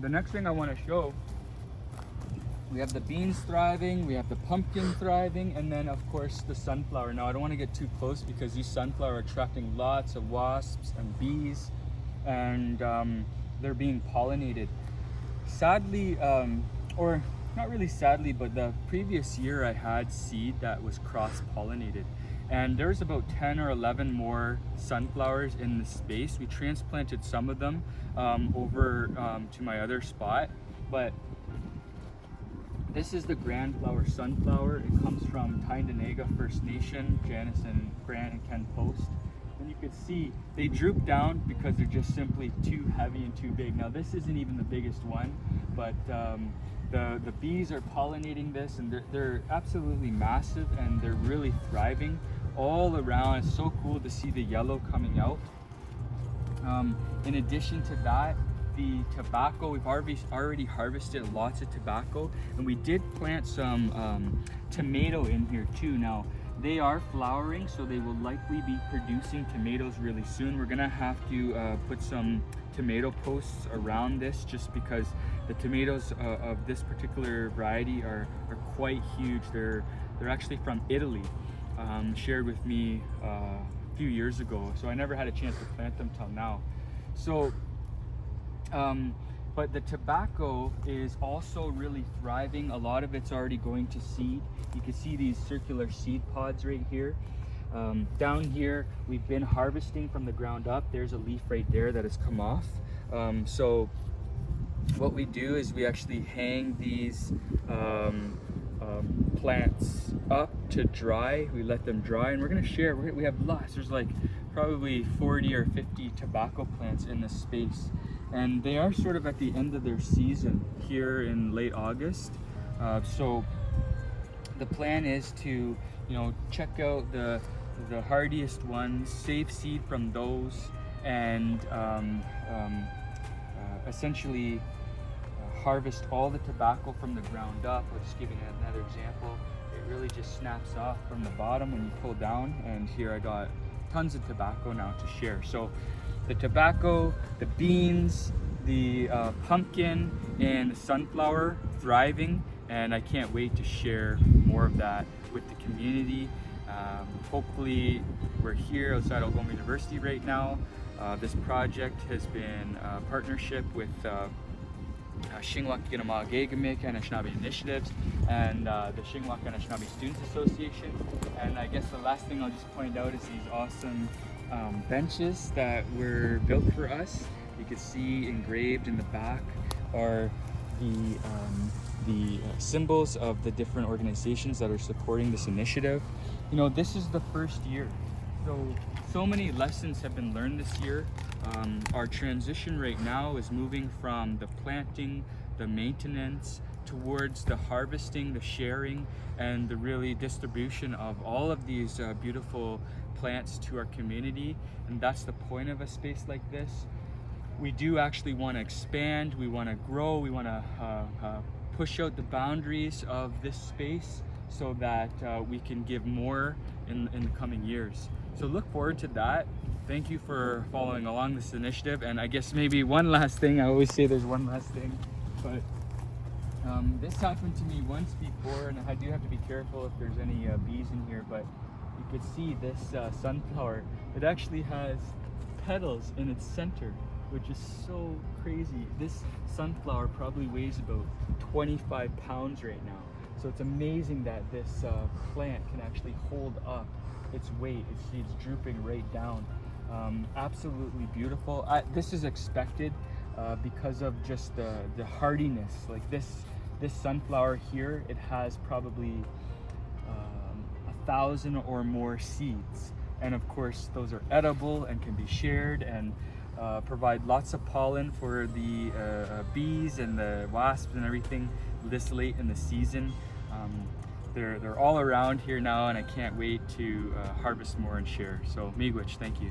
the next thing I want to show, we have the beans thriving, we have the pumpkin thriving, and then of course the sunflower. Now I don't want to get too close because these sunflower are attracting lots of wasps and bees, and they're being pollinated. Sadly, or not really sadly, but the previous year I had seed that was cross-pollinated, and there's about 10 or 11 more sunflowers in the space. We transplanted some of them over to my other spot, but this is the grand flower sunflower. It comes from Tyndonega First Nation, Janice and Grant and Ken Post. And you can see they droop down because they're just simply too heavy and too big. Now this isn't even the biggest one, but the bees are pollinating this, and they're absolutely massive, and they're really thriving all around. It's so cool to see the yellow coming out. In addition to that, the tobacco, we've already harvested lots of tobacco, and we did plant some tomato in here too. Now they are flowering, so they will likely be producing tomatoes really soon. We're gonna have to put some tomato posts around this, just because the tomatoes of this particular variety are quite huge. They're actually from Italy, shared with me a few years ago, so I never had a chance to plant them till now. So but the tobacco is also really thriving. A lot of it's already going to seed. You can see these circular seed pods right here. Down here, we've been harvesting from the ground up. There's a leaf right there that has come off. So what we do is we actually hang these plants up to dry. We let them dry, and we're gonna share. We have lots. There's like probably 40 or 50 tobacco plants in this space, and they are sort of at the end of their season here in late August. So the plan is to, check out the hardiest ones, save seed from those, and essentially harvest all the tobacco from the ground up. I'll just give you another example. It really just snaps off from the bottom when you pull down, and here I got tons of tobacco now to share. So the tobacco, the beans, the pumpkin, and the sunflower thriving, and I can't wait to share more of that with the community. Hopefully, we're here outside Algoma University right now. This project has been a partnership with Shingwak Ginamagagamik and Anishinaabe Initiatives and the Shingwak and Anishinaabe Students Association. And I guess the last thing I'll just point out is these awesome benches that were built for us. You can see engraved in the back are the symbols of the different organizations that are supporting this initiative. This is the first year, so many lessons have been learned this year. Our transition right now is moving from the planting, the maintenance, towards the harvesting, the sharing, and the really distribution of all of these beautiful plants to our community. And that's the point of a space like this. We do actually want to expand, we want to grow, we want to push out the boundaries of this space so that we can give more in the coming years. So look forward to that. Thank you for following along this initiative. And I guess maybe one last thing, I always say there's one last thing, but this happened to me once before, and I do have to be careful if there's any bees in here, but you could see this sunflower. It actually has petals in its center, which is so crazy. This sunflower probably weighs about 25 pounds right now. So it's amazing that this plant can actually hold up its weight. It's drooping right down. Absolutely beautiful. This is expected because of just the hardiness. Like this sunflower here, it has probably 1,000 or more seeds. And of course, those are edible and can be shared and provide lots of pollen for the bees and the wasps and everything this late in the season. They're all around here now, and I can't wait to harvest more and share. So miigwech, thank you.